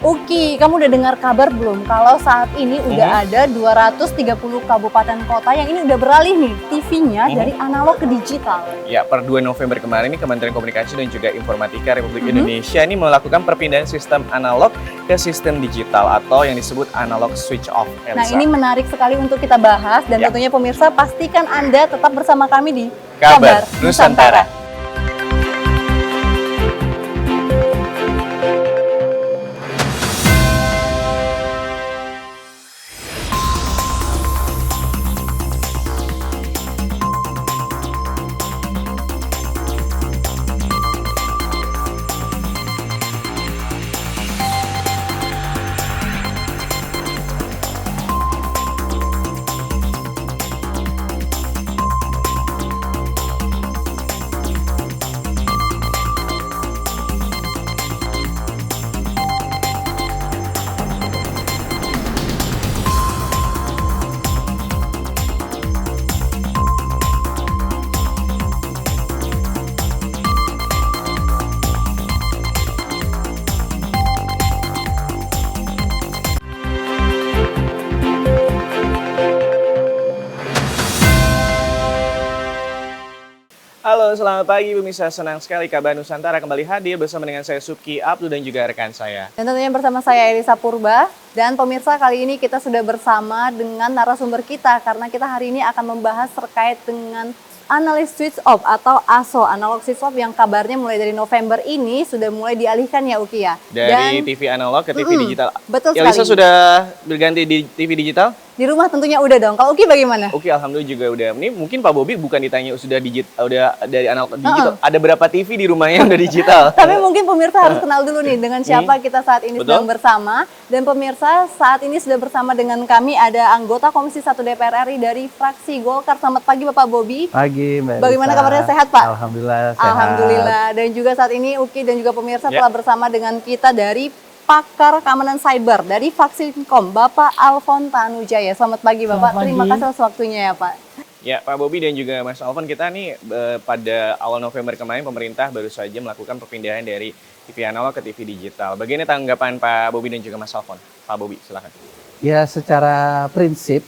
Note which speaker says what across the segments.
Speaker 1: Uki, kamu udah dengar kabar belum kalau saat ini udah ada 230 kabupaten kota yang ini udah beralih nih TV-nya dari analog ke digital.
Speaker 2: Ya, per 2 November kemarin ini Kementerian Komunikasi dan juga Informatika Republik Indonesia ini melakukan perpindahan sistem analog ke sistem digital atau yang disebut analog switch off.
Speaker 1: Nah, ini menarik sekali untuk kita bahas dan tentunya pemirsa pastikan Anda tetap bersama kami di
Speaker 2: Kabar Nusantara. Halo, selamat pagi pemirsa. Senang sekali Kabar Nusantara kembali hadir bersama dengan saya Subki Abdul dan juga rekan saya.
Speaker 1: Dan tentunya bersama saya Elisa Purba. Dan pemirsa, kali ini kita sudah bersama dengan narasumber kita karena kita hari ini akan membahas terkait dengan analog switch off atau ASO, analog switch off yang kabarnya mulai dari November ini sudah mulai dialihkan ya Uki ya.
Speaker 2: Dari TV analog ke TV digital.
Speaker 1: Betul sekali.
Speaker 2: Elisa sudah berganti di TV digital?
Speaker 1: Di rumah tentunya udah dong. Kalau Uki bagaimana?
Speaker 2: Oke, alhamdulillah juga udah. Ini mungkin Pak Bobi bukan ditanya sudah udah dari analog ke digital. Ada berapa TV di rumahnya udah digital?
Speaker 1: Tapi mungkin pemirsa harus kenal dulu nih dengan siapa kita saat ini sedang bersama. Dan pemirsa saat ini sudah bersama dengan kami ada anggota Komisi 1 DPR RI dari fraksi Golkar. Selamat pagi Bapak Bobi.
Speaker 3: Pagi Mbak Elisa.
Speaker 1: Bagaimana kabarnya, sehat Pak?
Speaker 3: Alhamdulillah sehat.
Speaker 1: Alhamdulillah. Dan juga saat ini Uki dan juga pemirsa telah bersama dengan kita dari pakar keamanan cyber dari Vaksinkom, Bapak Alfon Tanujaya. Selamat pagi Bapak, terima kasih atas waktunya ya Pak.
Speaker 2: Ya Pak Bobi dan juga Mas Alfon, kita nih pada awal November kemarin pemerintah baru saja melakukan perpindahan dari TV analog ke TV digital. Bagaimana tanggapan Pak Bobi dan juga Mas Alfon? Pak Bobi, silakan.
Speaker 3: Ya, secara prinsip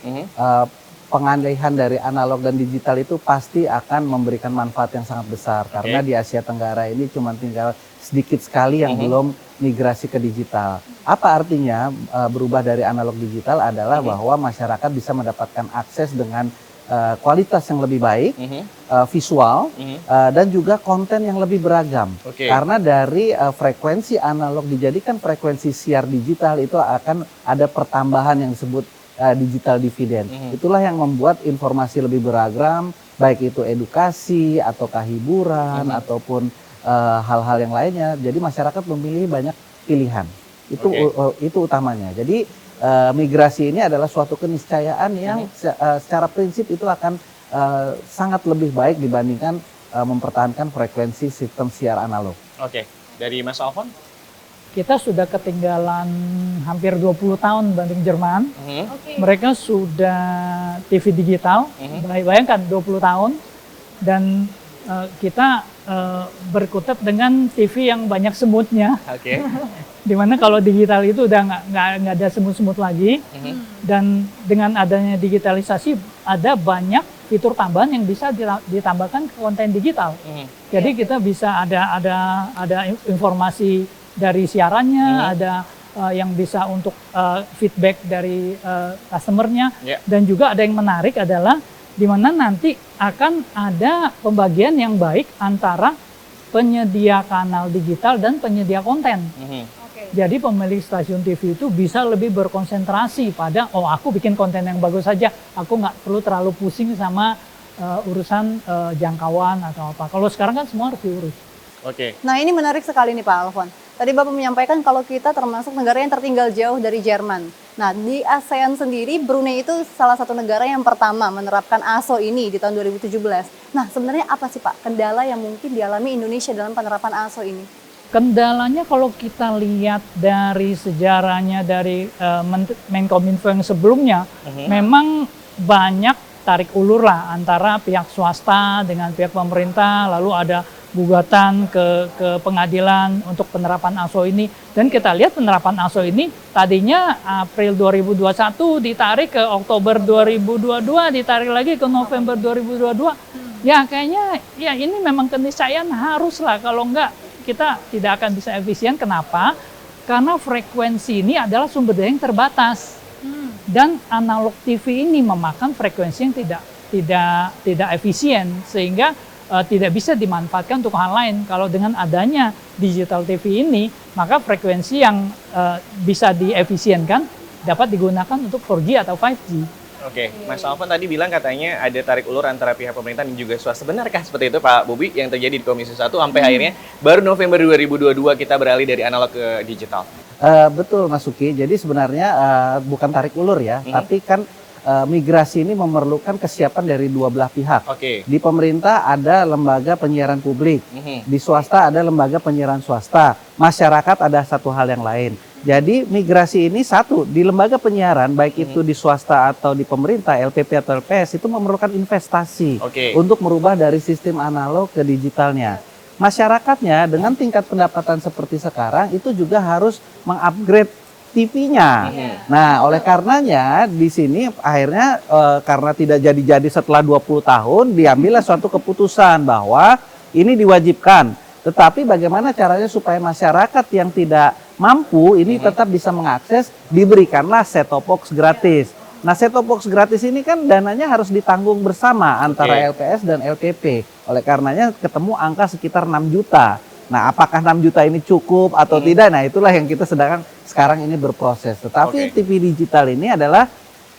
Speaker 3: pengalihan dari analog dan digital itu pasti akan memberikan manfaat yang sangat besar karena di Asia Tenggara ini cuma tinggal sedikit sekali yang belum migrasi ke digital. Apa artinya berubah dari analog digital adalah bahwa masyarakat bisa mendapatkan akses dengan kualitas yang lebih baik, visual, dan juga konten yang lebih beragam. Karena dari frekuensi analog dijadikan frekuensi siar digital itu akan ada pertambahan yang disebut digital dividend. Itulah yang membuat informasi lebih beragam, baik itu edukasi ataukah hiburan ataupun hal-hal yang lainnya. Jadi masyarakat memilih banyak pilihan. Itu utamanya. Jadi migrasi ini adalah suatu keniscayaan yang secara prinsip itu akan sangat lebih baik dibandingkan mempertahankan frekuensi sistem siar analog.
Speaker 2: Oke, dari Mas Alfon?
Speaker 4: Kita sudah ketinggalan hampir 20 tahun banding Jerman. Mereka sudah TV digital, bayangkan 20 tahun. Dan kita berkutat dengan TV yang banyak semutnya. Dimana kalau digital itu udah nggak ada semut-semut lagi. Dan dengan adanya digitalisasi ada banyak fitur tambahan yang bisa ditambahkan ke konten digital. Jadi kita bisa ada informasi dari siarannya, ada yang bisa untuk feedback dari customernya. Dan juga ada yang menarik adalah di mana nanti akan ada pembagian yang baik antara penyedia kanal digital dan penyedia konten. Jadi pemilik stasiun TV itu bisa lebih berkonsentrasi pada, oh aku bikin konten yang bagus saja, aku nggak perlu terlalu pusing sama urusan jangkauan atau apa. Kalau sekarang kan semua harus diurus.
Speaker 1: Nah ini menarik sekali nih Pak Alfon. Tadi Bapak menyampaikan kalau kita termasuk negara yang tertinggal jauh dari Jerman. Nah di ASEAN sendiri Brunei itu salah satu negara yang pertama menerapkan ASO ini di tahun 2017. Nah sebenarnya apa sih Pak kendala yang mungkin dialami Indonesia dalam penerapan ASO ini?
Speaker 4: Kendalanya kalau kita lihat dari sejarahnya dari Menkominfo yang sebelumnya, memang banyak tarik ulur lah antara pihak swasta dengan pihak pemerintah, lalu ada gugatan ke pengadilan untuk penerapan ASO ini. Dan kita lihat penerapan ASO ini tadinya April 2021 ditarik ke Oktober 2022, ditarik lagi ke November 2022. Ya kayaknya ya ini memang keniscayaan haruslah, kalau enggak kita tidak akan bisa efisien. Kenapa? Karena frekuensi ini adalah sumber daya yang terbatas. Dan analog TV ini memakan frekuensi yang tidak efisien, sehingga tidak bisa dimanfaatkan untuk hal lain. Kalau dengan adanya digital TV ini, maka frekuensi yang bisa diefisienkan dapat digunakan untuk 4G atau 5G.
Speaker 2: Oke, Mas Alfon tadi bilang katanya ada tarik ulur antara pihak pemerintah dan juga swasta. Benarkah seperti itu Pak Bobi yang terjadi di Komisi 1 sampai akhirnya baru November 2022 kita beralih dari analog ke digital?
Speaker 3: Betul Mas Suki, jadi sebenarnya bukan tarik ulur ya, tapi kan migrasi ini memerlukan kesiapan dari dua belah pihak.
Speaker 2: Oke.
Speaker 3: Di pemerintah ada lembaga penyiaran publik, di swasta ada lembaga penyiaran swasta, masyarakat ada satu hal yang lain. Jadi migrasi ini satu, di lembaga penyiaran, baik itu di swasta atau di pemerintah, LPP atau LPS, itu memerlukan investasi untuk merubah dari sistem analog ke digitalnya. Masyarakatnya dengan tingkat pendapatan seperti sekarang itu juga harus mengupgrade TV-nya. Nah, oleh karenanya di sini akhirnya karena tidak jadi-jadi setelah 20 tahun diambillah suatu keputusan bahwa ini diwajibkan. Tetapi bagaimana caranya supaya masyarakat yang tidak mampu ini tetap bisa mengakses, diberikanlah set-top box gratis. Nah, set-top box gratis ini kan dananya harus ditanggung bersama antara LPS dan LPP. Oleh karenanya ketemu angka sekitar 6 juta. Nah, apakah 6 juta ini cukup atau tidak? Nah, itulah yang kita sedang sekarang ini berproses. Tetapi TV digital ini adalah,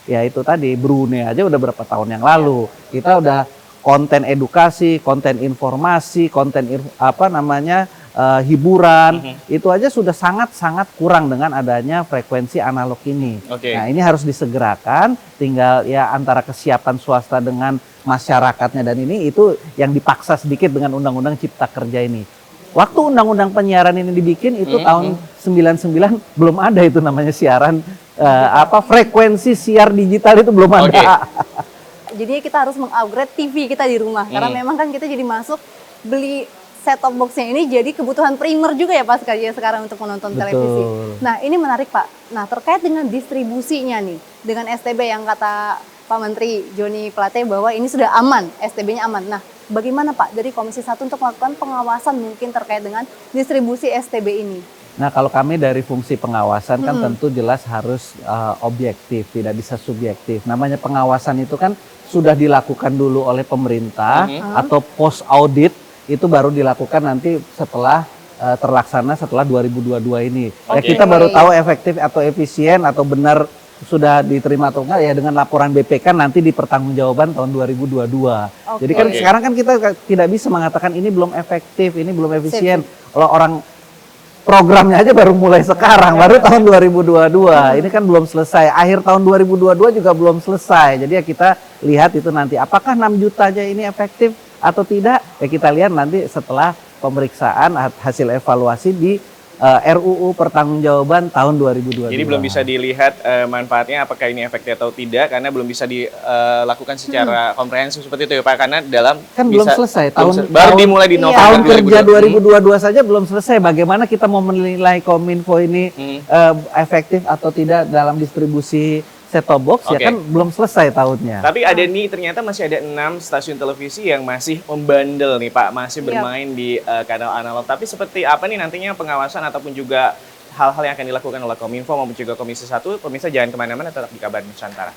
Speaker 3: ya itu tadi, Brunei aja udah berapa tahun yang lalu. Kita udah konten edukasi, konten informasi, konten hiburan, itu aja sudah sangat-sangat kurang dengan adanya frekuensi analog ini. Nah, ini harus disegerakan, tinggal ya antara kesiapan swasta dengan masyarakatnya, dan ini itu yang dipaksa sedikit dengan Undang-Undang Cipta Kerja ini. Waktu Undang-Undang Penyiaran ini dibikin itu tahun 99 belum ada itu namanya siaran frekuensi siar digital itu belum ada.
Speaker 1: Jadi kita harus mengupgrade TV kita di rumah karena memang kan kita jadi masuk beli set-top box-nya ini jadi kebutuhan primer juga ya Pak sekarang untuk menonton televisi. Nah, ini menarik Pak. Nah, terkait dengan distribusinya nih, dengan STB yang kata Pak Menteri Joni Plate bahwa ini sudah aman, STB-nya aman. Nah, bagaimana Pak dari Komisi 1 untuk melakukan pengawasan mungkin terkait dengan distribusi STB ini?
Speaker 3: Nah, kalau kami dari fungsi pengawasan kan tentu jelas harus objektif, tidak bisa subjektif. Namanya pengawasan itu kan sudah dilakukan dulu oleh pemerintah atau post audit itu baru dilakukan nanti setelah terlaksana setelah 2022 ini. Ya kita baru tahu efektif atau efisien atau benar sudah diterima atau enggak ya dengan laporan BPK nanti di pertanggungjawaban tahun 2022. Jadi kan sekarang kan kita tidak bisa mengatakan ini belum efektif, ini belum efisien. Kalau orang programnya aja baru mulai sekarang, baru tahun 2022. Ini kan belum selesai. Akhir tahun 2022 juga belum selesai. Jadi ya kita lihat itu nanti apakah 6 jutanya ini efektif atau tidak. Ya kita lihat nanti setelah pemeriksaan hasil evaluasi di RUU Pertanggungjawaban tahun 2022.
Speaker 2: Jadi belum bisa dilihat manfaatnya apakah ini efektif atau tidak karena belum bisa dilakukan secara komprehensif seperti itu ya Pak, karena dalam
Speaker 3: kan belum selesai
Speaker 2: baru dimulai di November
Speaker 3: tahun kerja 2022 saja belum selesai. Bagaimana kita mau menilai Kominfo ini efektif atau tidak dalam distribusi set-top box ya kan belum selesai tahunnya.
Speaker 2: Tapi ada nih ternyata masih ada 6 stasiun televisi yang masih membandel nih Pak, masih bermain di kanal analog. Tapi seperti apa nih nantinya pengawasan ataupun juga hal-hal yang akan dilakukan oleh Kominfo maupun juga Komisi 1, pemirsa jangan kemana-mana, tetap di Kabar Nusantara.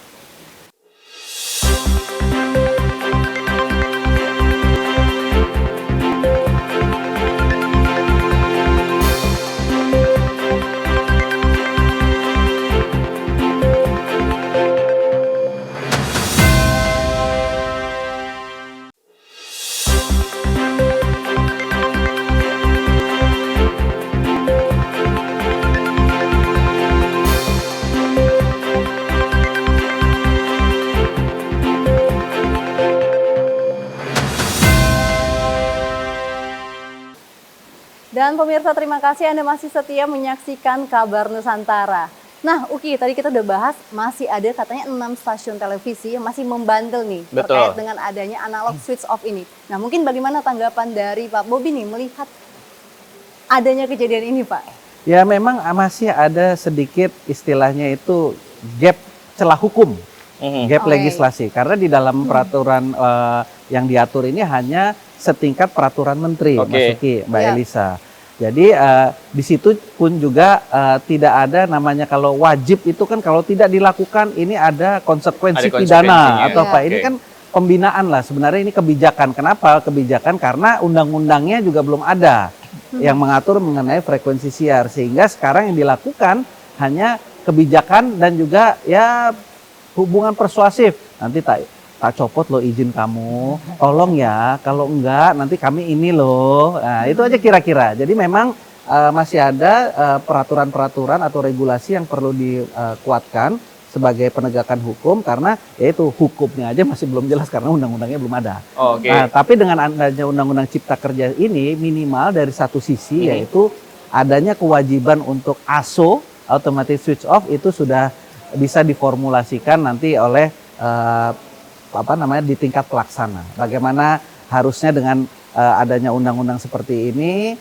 Speaker 1: Dan pemirsa terima kasih Anda masih setia menyaksikan Kabar Nusantara. Nah, Uki, tadi kita udah bahas masih ada katanya 6 stasiun televisi yang masih membandel nih
Speaker 2: Betul.
Speaker 1: terkait dengan adanya analog switch off ini. Nah, mungkin bagaimana tanggapan dari Pak Bobi nih melihat adanya kejadian ini, Pak?
Speaker 3: Ya memang masih ada sedikit istilahnya itu gap celah hukum, gap
Speaker 1: Oke.
Speaker 3: legislasi. Karena di dalam peraturan yang diatur ini hanya setingkat peraturan menteri,
Speaker 2: Oke.
Speaker 3: Mas Uki, Mbak
Speaker 1: Ya.
Speaker 3: Elisa. Jadi di situ pun juga tidak ada namanya kalau wajib itu kan kalau tidak dilakukan ini ada konsekuensi
Speaker 2: Ada
Speaker 3: pidana
Speaker 2: konsekuensinya.
Speaker 3: atau apa.
Speaker 1: Ya.
Speaker 3: Ini
Speaker 2: Oke.
Speaker 3: kan pembinaan lah sebenarnya ini kebijakan. Kenapa kebijakan? Karena undang-undangnya juga belum ada yang mengatur mengenai frekuensi siar sehingga sekarang yang dilakukan hanya kebijakan dan juga ya hubungan persuasif. Nanti tak copot loh izin kamu, tolong ya, kalau enggak nanti kami ini loh. Nah, itu aja kira-kira. Jadi memang masih ada peraturan-peraturan atau regulasi yang perlu dikuatkan sebagai penegakan hukum karena yaitu hukumnya aja masih belum jelas karena undang-undangnya belum ada.
Speaker 2: Oke.
Speaker 3: Nah, tapi dengan adanya undang-undang Cipta Kerja ini minimal dari satu sisi yaitu adanya kewajiban untuk ASO, automatic switch off itu sudah bisa diformulasikan nanti oleh di tingkat pelaksana. Bagaimana harusnya dengan adanya undang-undang seperti ini,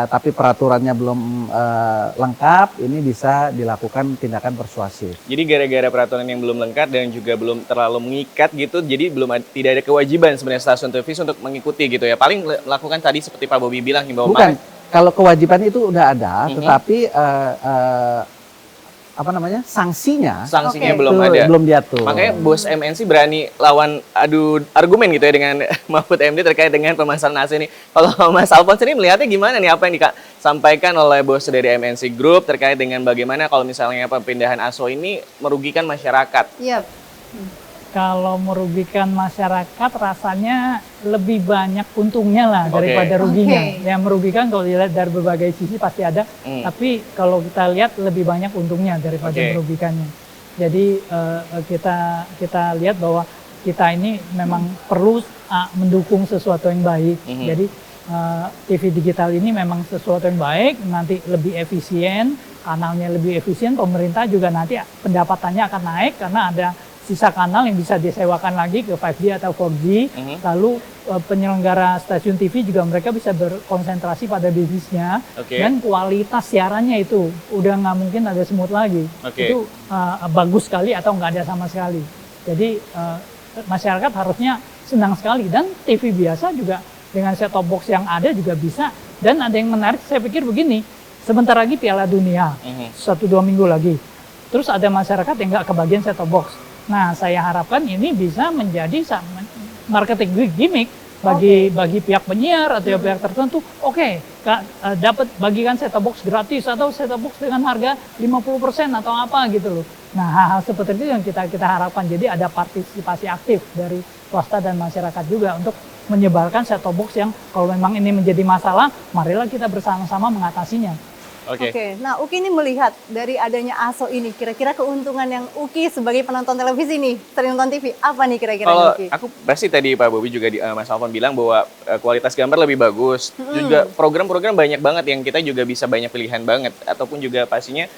Speaker 3: tapi peraturannya belum lengkap, ini bisa dilakukan tindakan persuasif.
Speaker 2: Jadi gara-gara peraturan yang belum lengkap dan juga belum terlalu mengikat gitu, jadi tidak ada kewajiban sebenarnya stasiun televisi untuk mengikuti gitu ya. Paling melakukan tadi seperti Pak Bobi bilang himbauan.
Speaker 3: Bukan, kalau kewajiban itu udah ada, tetapi sanksinya
Speaker 2: Sanksinya
Speaker 1: Oke.
Speaker 2: belum
Speaker 3: itu
Speaker 2: ada.
Speaker 3: belum diatur.
Speaker 2: Makanya bos MNC berani lawan adu argumen gitu ya dengan Mahfud MD terkait dengan pemasaran AC ini. Kalau Mas Alphonse ini melihatnya gimana nih apa yang disampaikan oleh bos dari MNC Group terkait dengan bagaimana kalau misalnya perpindahan ASO ini merugikan masyarakat?
Speaker 1: Iya.
Speaker 4: Kalau merugikan masyarakat rasanya lebih banyak untungnya lah
Speaker 2: Oke.
Speaker 4: daripada ruginya.
Speaker 1: Oke.
Speaker 4: Yang merugikan kalau dilihat dari berbagai sisi pasti ada, tapi kalau kita lihat lebih banyak untungnya daripada
Speaker 2: Oke.
Speaker 4: merugikannya. Jadi kita lihat bahwa kita ini memang perlu mendukung sesuatu yang baik. Jadi TV digital ini memang sesuatu yang baik, nanti lebih efisien, kanalnya lebih efisien, pemerintah juga nanti pendapatannya akan naik karena ada sisa kanal yang bisa disewakan lagi ke 5G atau 4G. Lalu penyelenggara stasiun TV juga mereka bisa berkonsentrasi pada bisnisnya.
Speaker 2: Oke.
Speaker 4: Dan kualitas siarannya itu udah nggak mungkin ada semut lagi.
Speaker 2: Oke.
Speaker 4: Itu bagus sekali atau nggak ada sama sekali. Jadi masyarakat harusnya senang sekali. Dan TV biasa juga dengan set-top box yang ada juga bisa. Dan ada yang menarik, saya pikir begini, sebentar lagi Piala Dunia, 1-2 minggu lagi. Terus ada masyarakat yang nggak kebagian set-top box. Nah, saya harapkan ini bisa menjadi marketing gimmick bagi pihak penyiar atau pihak tertentu. Oke, dapat bagikan set-top box gratis atau set-top box dengan harga 50% atau apa gitu loh. Nah, hal-hal seperti itu yang kita harapkan. Jadi ada partisipasi aktif dari swasta dan masyarakat juga untuk menyebarkan set-top box yang kalau memang ini menjadi masalah, marilah kita bersama-sama mengatasinya.
Speaker 2: Oke.
Speaker 1: Nah, Uki ini melihat dari adanya ASO ini, kira-kira keuntungan yang Uki sebagai penonton televisi nih, sering nonton TV, apa nih kira-kira
Speaker 2: Kalau
Speaker 1: Uki?
Speaker 2: aku pasti tadi Pak Bobi juga Mas Alphonse bilang bahwa kualitas gambar lebih bagus. Juga program-program banyak banget yang kita juga bisa banyak pilihan banget. Ataupun juga pastinya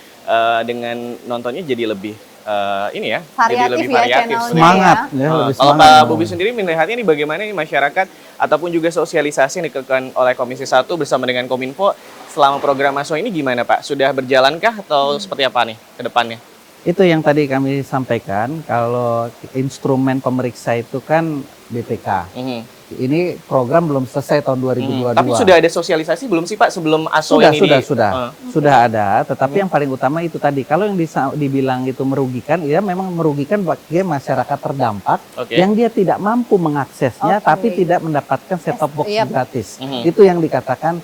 Speaker 2: dengan nontonnya jadi lebih ini ya, jadi
Speaker 1: Variatif
Speaker 2: lebih
Speaker 1: ya
Speaker 2: variatif.
Speaker 1: channelnya.
Speaker 3: Semangat,
Speaker 1: Ya.
Speaker 3: ya, lebih
Speaker 2: Kalau
Speaker 3: semangat.
Speaker 2: Pak Bobi sendiri melihatnya ini bagaimana nih masyarakat ataupun juga sosialisasi yang dilakukan oleh Komisi 1 bersama dengan Kominfo selama program ASO ini gimana Pak? Sudah berjalankah atau seperti apa nih ke depannya?
Speaker 3: Itu yang tadi kami sampaikan, kalau instrumen pemeriksa itu kan BPK. Ini program belum selesai tahun 2022.
Speaker 2: Tapi sudah ada sosialisasi belum sih Pak sebelum ASO ini?
Speaker 3: Sudah ada. Tetapi yang paling utama itu tadi, kalau yang dibilang itu merugikan, ya memang merugikan bagi masyarakat terdampak
Speaker 2: Oke.
Speaker 3: yang dia tidak mampu mengaksesnya,
Speaker 1: Oke.
Speaker 3: tapi tidak mendapatkan set-top box
Speaker 1: Iya.
Speaker 3: gratis. Itu yang dikatakan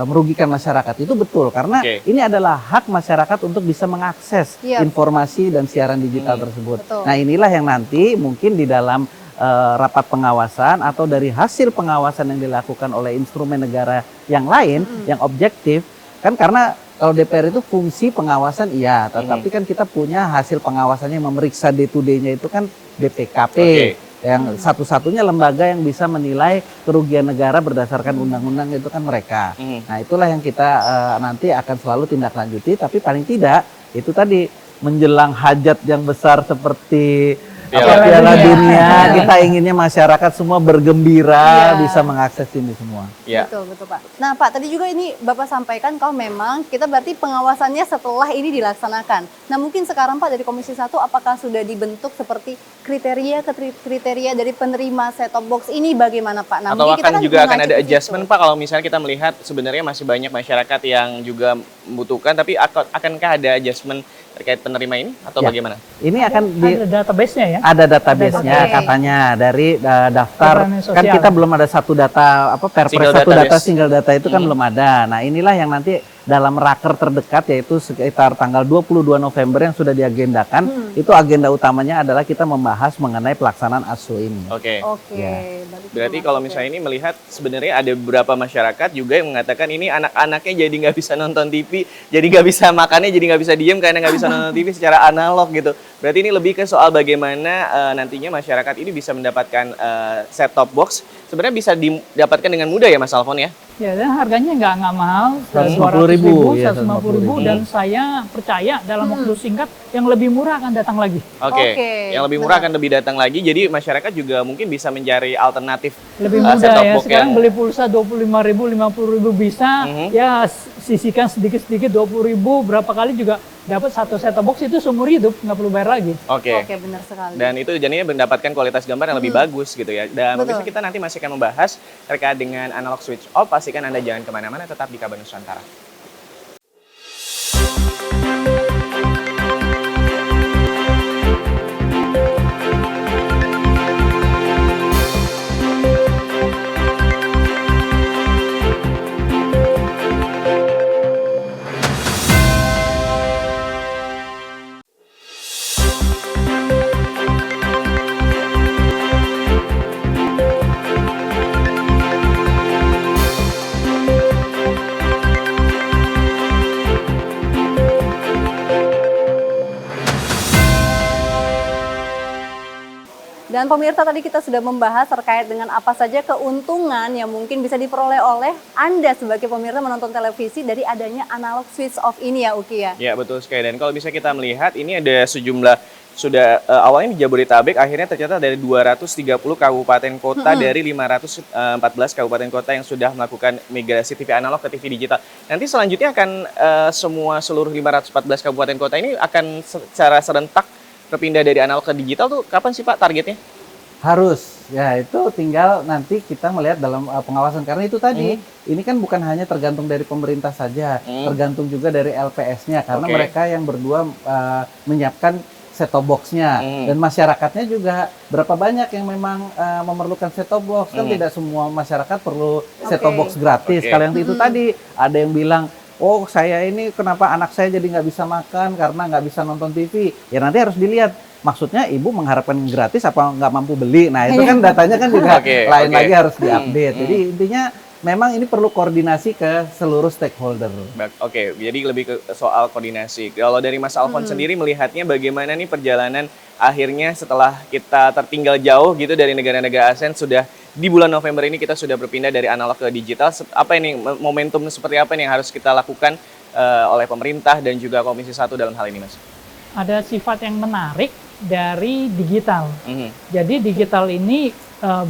Speaker 3: merugikan masyarakat. Itu betul karena
Speaker 2: Oke.
Speaker 3: ini adalah hak masyarakat untuk bisa mengakses
Speaker 1: Iya.
Speaker 3: informasi dan siaran digital tersebut.
Speaker 1: Betul.
Speaker 3: Nah, inilah yang nanti mungkin di dalam rapat pengawasan atau dari hasil pengawasan yang dilakukan oleh instrumen negara yang lain yang objektif, kan karena kalau DPR itu fungsi pengawasan tetapi kan kita punya hasil pengawasannya yang memeriksa day to day-nya itu kan BPKP.
Speaker 2: Oke.
Speaker 3: Yang satu-satunya lembaga yang bisa menilai kerugian negara berdasarkan undang-undang itu kan mereka. Nah itulah yang kita nanti akan selalu tindak lanjuti, tapi paling tidak itu tadi menjelang hajat yang besar seperti Piala Dunia, kita inginnya masyarakat semua bergembira, bisa mengakses ini semua.
Speaker 1: Betul, betul Pak. Nah Pak, tadi juga ini Bapak sampaikan kalau memang kita berarti pengawasannya setelah ini dilaksanakan. Nah mungkin sekarang Pak dari Komisi 1 apakah sudah dibentuk seperti kriteria dari penerima set-top box ini bagaimana Pak? Nah,
Speaker 2: atau akan juga akan ada adjustment
Speaker 1: itu.
Speaker 2: Pak kalau misalnya kita melihat sebenarnya masih banyak masyarakat yang juga membutuhkan, tapi akankah ada adjustment terkait penerima ini atau bagaimana?
Speaker 3: Ini akan
Speaker 4: ada database-nya ya?
Speaker 3: Ada database-nya katanya dari daftar, kan kita belum ada satu data Perpres satu data single data itu kan belum ada. Nah inilah yang nanti dalam raker terdekat yaitu sekitar tanggal 22 November yang sudah diagendakan, itu agenda utamanya adalah kita membahas mengenai pelaksanaan ASO ini.
Speaker 2: Oke.
Speaker 3: Ya.
Speaker 2: Berarti kalau misalnya ini melihat sebenarnya ada beberapa masyarakat juga yang mengatakan ini anak-anaknya jadi nggak bisa nonton TV, jadi nggak bisa makannya, jadi nggak bisa diem karena nggak bisa nonton TV secara analog gitu. Berarti ini lebih ke soal bagaimana nantinya masyarakat ini bisa mendapatkan set-top box. Sebenarnya bisa didapatkan dengan mudah ya Mas Alfon ya?
Speaker 4: Ya, dan harganya nggak mahal,
Speaker 3: 150.000,
Speaker 4: 150.000, dan saya percaya dalam waktu singkat yang lebih murah akan datang lagi.
Speaker 2: Oke. Yang lebih murah akan lebih datang lagi, jadi masyarakat juga mungkin bisa mencari alternatif
Speaker 4: lebih mudah ya. Sekarang beli pulsa 25.000, 50.000 bisa, ya sisihkan sedikit-sedikit 20.000, berapa kali juga dapat satu set-top box itu seumur hidup, nggak perlu bayar lagi.
Speaker 2: Oke,
Speaker 1: benar sekali.
Speaker 2: Dan itu jadinya mendapatkan kualitas gambar yang lebih bagus gitu ya. Dan pemirsa, kita nanti masih akan membahas terkait dengan analog switch off. Pastikan Anda jangan kemana-mana, tetap di Kabar Nusantara.
Speaker 1: Dan pemirsa, tadi kita sudah membahas terkait dengan apa saja keuntungan yang mungkin bisa diperoleh oleh Anda sebagai pemirsa menonton televisi dari adanya analog switch off ini ya Uki ya?
Speaker 2: Ya betul sekali, dan kalau bisa kita melihat ini ada sejumlah sudah awalnya di Jabodetabek, akhirnya ternyata dari 230 kabupaten kota dari 514 kabupaten kota yang sudah melakukan migrasi TV analog ke TV digital. Nanti selanjutnya akan seluruh 514 kabupaten kota ini akan secara serentak berpindah dari analog ke digital tuh kapan sih Pak targetnya?
Speaker 3: Harus, ya itu tinggal nanti kita melihat dalam pengawasan, karena itu tadi ini kan bukan hanya tergantung dari pemerintah saja, tergantung juga dari LPS-nya, karena mereka yang berdua menyiapkan set-top box-nya, dan masyarakatnya juga berapa banyak yang memang memerlukan set-top box, kan tidak semua masyarakat perlu set-top box gratis. Kalau yang itu tadi ada yang bilang, oh saya ini kenapa anak saya jadi nggak bisa makan karena nggak bisa nonton TV. Ya nanti harus dilihat, maksudnya ibu mengharapkan gratis apa nggak mampu beli. Nah itu kan datanya kan juga lain lagi harus diupdate. Jadi intinya memang ini perlu koordinasi ke seluruh stakeholder.
Speaker 2: Oke, jadi lebih ke soal koordinasi. Kalau dari Mas Alfon sendiri melihatnya bagaimana nih perjalanan akhirnya setelah kita tertinggal jauh gitu dari negara-negara ASEAN, sudah di bulan November ini kita sudah berpindah dari analog ke digital. Apa ini momentum seperti apa yang harus kita lakukan oleh pemerintah dan juga Komisi 1 dalam hal ini, Mas?
Speaker 4: Ada sifat yang menarik dari digital. Jadi digital ini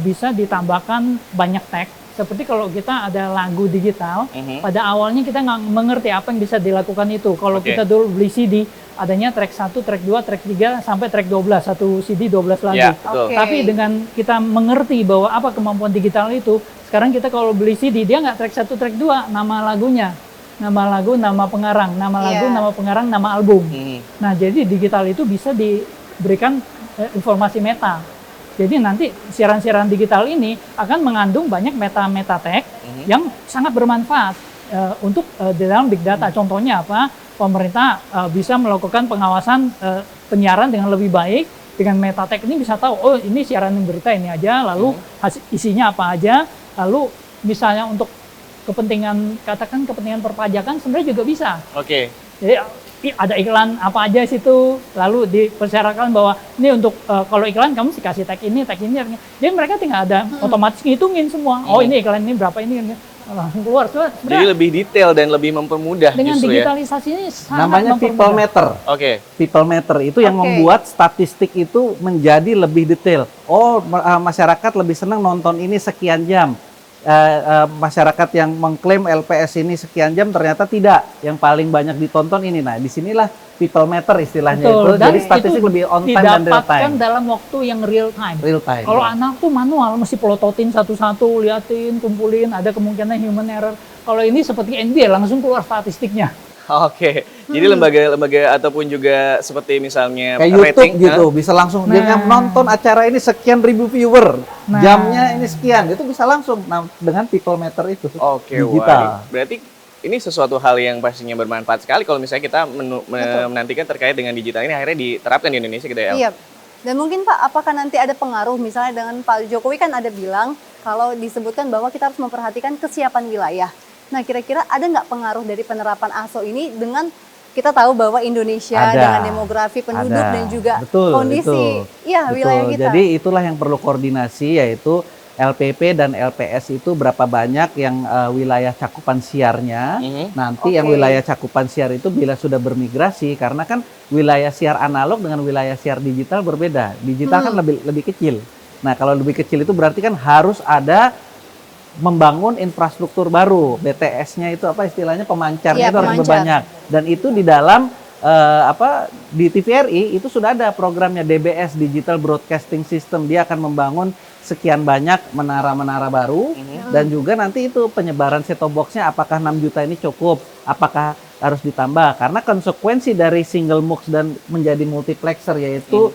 Speaker 4: bisa ditambahkan banyak tag. Seperti kalau kita ada lagu digital, pada awalnya kita nggak mengerti apa yang bisa dilakukan itu. Kalau kita dulu beli CD, adanya track 1, track 2, track 3, sampai track 12, satu CD 12 lagu.
Speaker 2: Ya, betul.
Speaker 4: Tapi dengan kita mengerti bahwa apa kemampuan digital itu, sekarang kita kalau beli CD, dia nggak track 1, track 2, nama lagunya. Nama lagu, nama pengarang, nama lagu, nama pengarang, nama album. Nah, jadi digital itu bisa diberikan informasi meta. Jadi nanti siaran-siaran digital ini akan mengandung banyak meta tag yang sangat bermanfaat untuk di dalam big data. Contohnya apa? Pemerintah bisa melakukan pengawasan penyiaran dengan lebih baik. Dengan meta tag ini bisa tahu, oh ini siaran berita ini aja, lalu isinya apa aja, lalu misalnya untuk kepentingan, katakan kepentingan perpajakan sebenarnya juga bisa. Jadi ada iklan apa aja situ, lalu dipersyaratkan bahwa ini untuk kalau iklan kamu sih kasih tag ini. Jadi mereka tinggal ada otomatis ngitungin semua. Oh ini iklan ini berapa ini langsung keluar.
Speaker 2: Jadi lebih detail dan lebih mempermudah
Speaker 4: dengan
Speaker 2: justru ya.
Speaker 4: digitalisasi ini sangat
Speaker 3: Namanya people meter.
Speaker 2: Oke.
Speaker 3: People meter itu yang
Speaker 1: Oke.
Speaker 3: membuat statistik itu menjadi lebih detail. Oh, masyarakat lebih senang nonton ini sekian jam. Masyarakat yang mengklaim LPS ini sekian jam ternyata tidak. Yang paling banyak ditonton ini. Nah, disinilah people meter istilahnya
Speaker 4: Betul,
Speaker 3: itu.
Speaker 4: dan
Speaker 3: Jadi statistik
Speaker 4: itu
Speaker 3: lebih on time dan real
Speaker 4: didapatkan
Speaker 3: time.
Speaker 4: dalam waktu yang real time.
Speaker 3: Real time.
Speaker 4: Kalau anak tuh manual, mesti pelototin satu-satu, liatin, kumpulin, ada kemungkinan human error. Kalau ini seperti NBA, langsung keluar statistiknya.
Speaker 2: Oke. Jadi lembaga-lembaga ataupun juga seperti misalnya
Speaker 3: Kayak YouTube
Speaker 2: rating
Speaker 3: gitu, bisa langsung dia nonton acara ini sekian ribu viewer,
Speaker 4: Nah.
Speaker 3: jamnya ini sekian, itu bisa langsung dengan people meter itu.
Speaker 2: Oke,
Speaker 3: digital.
Speaker 2: wah. Berarti ini sesuatu hal yang pastinya bermanfaat sekali kalau misalnya kita menantikan terkait dengan digital ini akhirnya diterapkan di Indonesia gitu ya. El?
Speaker 1: Iya. Dan mungkin Pak, apakah nanti ada pengaruh misalnya dengan Pak Jokowi kan ada bilang kalau disebutkan bahwa kita harus memperhatikan kesiapan wilayah. Nah, kira-kira ada nggak pengaruh dari penerapan ASO ini dengan kita tahu bahwa Indonesia
Speaker 3: Ada.
Speaker 1: dengan demografi penduduk
Speaker 3: Ada.
Speaker 1: dan juga
Speaker 3: Betul,
Speaker 1: kondisi
Speaker 3: betul.
Speaker 1: wilayah kita.
Speaker 3: Jadi itulah yang perlu koordinasi, yaitu LPP dan LPS itu berapa banyak yang wilayah cakupan siarnya. Nanti yang
Speaker 1: Oke.
Speaker 3: wilayah cakupan siar itu bila sudah bermigrasi, karena kan wilayah siar analog dengan wilayah siar digital berbeda. Digital kan lebih kecil. Nah, kalau lebih kecil itu berarti kan harus ada membangun infrastruktur baru. BTS-nya itu apa istilahnya, pemancarnya
Speaker 1: Iya,
Speaker 3: itu harus
Speaker 1: pemancar.
Speaker 3: berbanyak. Dan itu di dalam di TVRI itu sudah ada programnya DBS, Digital Broadcasting System. Dia akan membangun sekian banyak menara-menara baru dan juga nanti itu penyebaran set-top box-nya apakah 6 juta ini cukup, apakah harus ditambah, karena konsekuensi dari single MUX dan menjadi multiplexer yaitu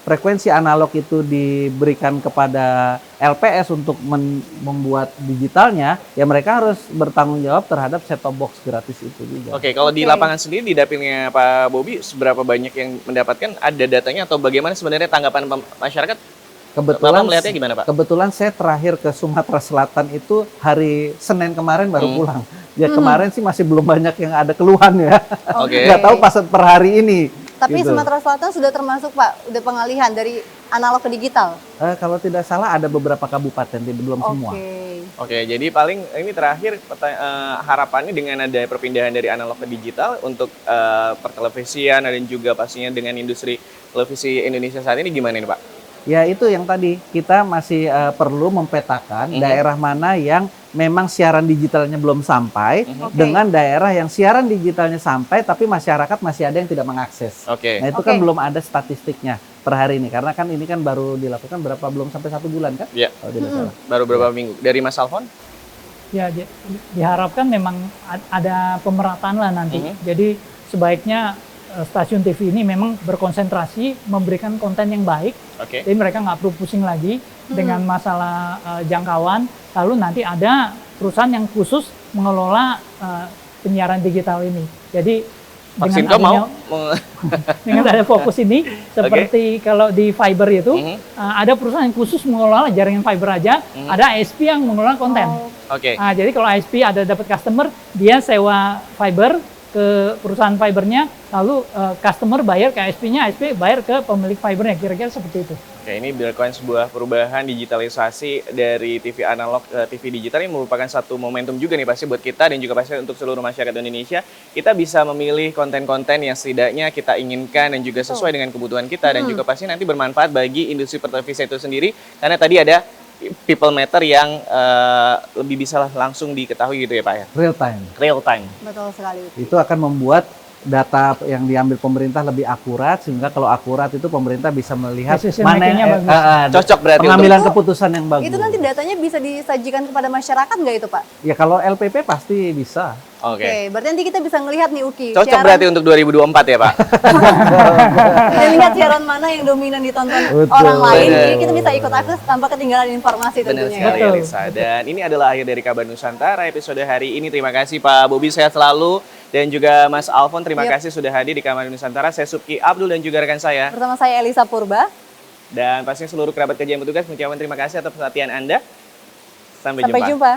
Speaker 3: frekuensi analog itu diberikan kepada LPS untuk membuat digitalnya, ya mereka harus bertanggung jawab terhadap set-top box gratis itu juga.
Speaker 2: Oke, kalau di lapangan sendiri di dapilnya Pak Bobi seberapa banyak yang mendapatkan, ada datanya atau bagaimana sebenarnya tanggapan masyarakat? Bapak melihatnya gimana, Pak?
Speaker 3: Kebetulan saya terakhir ke Sumatera Selatan itu hari Senin kemarin baru pulang. Ya kemarin sih masih belum banyak yang ada keluhan ya.
Speaker 2: Oke.
Speaker 3: Nggak tahu pas per hari ini.
Speaker 1: Tapi
Speaker 3: gitu.
Speaker 1: Sumatera Selatan sudah termasuk Pak, udah pengalihan dari analog ke digital.
Speaker 3: Kalau tidak salah ada beberapa kabupaten, belum semua.
Speaker 2: Oke, jadi paling ini terakhir harapannya dengan ada perpindahan dari analog ke digital untuk pertelevisian dan juga pastinya dengan industri televisi Indonesia saat ini gimana nih Pak?
Speaker 3: Ya itu yang tadi kita masih perlu mempetakan daerah mana yang memang siaran digitalnya belum sampai dengan daerah yang siaran digitalnya sampai tapi masyarakat masih ada yang tidak mengakses.
Speaker 2: Oke.
Speaker 3: Nah itu kan belum ada statistiknya per hari ini karena kan ini kan baru dilakukan belum sampai 1 bulan kan?
Speaker 2: Iya.
Speaker 3: Kalau tidak salah.
Speaker 2: Baru beberapa minggu. Dari Mas Alfon?
Speaker 4: Ya, diharapkan memang ada pemerataan lah nanti. Jadi sebaiknya stasiun TV ini memang berkonsentrasi memberikan konten yang baik.
Speaker 2: Oke.
Speaker 4: Jadi mereka nggak perlu pusing lagi dengan masalah jangkauan. Lalu nanti ada perusahaan yang khusus mengelola penyiaran digital ini. Jadi
Speaker 2: Vaksinko mau?
Speaker 4: dengan ada fokus ini, seperti kalau di fiber itu, ada perusahaan yang khusus mengelola jaringan fiber aja, ada ISP yang mengelola konten.
Speaker 2: Oke.
Speaker 4: Jadi kalau ISP ada dapat customer, dia sewa fiber ke perusahaan fibernya, lalu customer bayar ke ISP-nya, ISP bayar ke pemilik fibernya, kira-kira seperti itu.
Speaker 2: Oke, ini dilakukan sebuah perubahan digitalisasi dari TV analog ke TV digital. Ini merupakan satu momentum juga nih pasti buat kita dan juga pasti untuk seluruh masyarakat Indonesia. Kita bisa memilih konten-konten yang setidaknya kita inginkan dan juga sesuai dengan kebutuhan kita dan juga pasti nanti bermanfaat bagi industri pertelevisian itu sendiri. Karena tadi ada people meter yang lebih bisa langsung diketahui gitu ya Pak ya?
Speaker 3: Real time.
Speaker 2: Real time.
Speaker 1: Betul sekali.
Speaker 3: Itu akan membuat data yang diambil pemerintah lebih akurat sehingga kalau akurat itu pemerintah bisa melihat
Speaker 4: Decision
Speaker 3: mana
Speaker 4: making-nya
Speaker 3: yang
Speaker 4: bagus.
Speaker 2: Cocok berarti
Speaker 3: pengambilan
Speaker 1: untuk-
Speaker 3: keputusan yang bagus.
Speaker 1: Itu nanti datanya bisa disajikan kepada masyarakat nggak itu Pak?
Speaker 3: Ya kalau LPP pasti bisa.
Speaker 2: Oke.
Speaker 1: Berarti nanti kita bisa ngelihat nih Uki.
Speaker 2: Cocok
Speaker 1: siaran-
Speaker 2: berarti untuk 2024 ya Pak?
Speaker 1: Dan lihat siaran mana yang dominan ditonton
Speaker 3: Betul.
Speaker 1: orang lain.
Speaker 2: Benar.
Speaker 1: Jadi kita bisa ikut akses tanpa ketinggalan informasi
Speaker 2: Benar
Speaker 1: tentunya.
Speaker 2: sekali
Speaker 4: Betul.
Speaker 2: Alisa. Dan ini adalah akhir dari Kabar Nusantara episode hari ini. Terima kasih Pak Bobi, sehat selalu. Dan juga Mas Alfon, terima kasih sudah hadir di Kabar Nusantara. Saya Subki Abdul dan juga rekan saya.
Speaker 1: Bersama saya Elisa Purba.
Speaker 2: Dan pastinya seluruh kerabat kerja yang bertugas mengucapkan terima kasih atas perhatian Anda. Sampai
Speaker 1: Sampai
Speaker 2: jumpa.
Speaker 1: jumpa.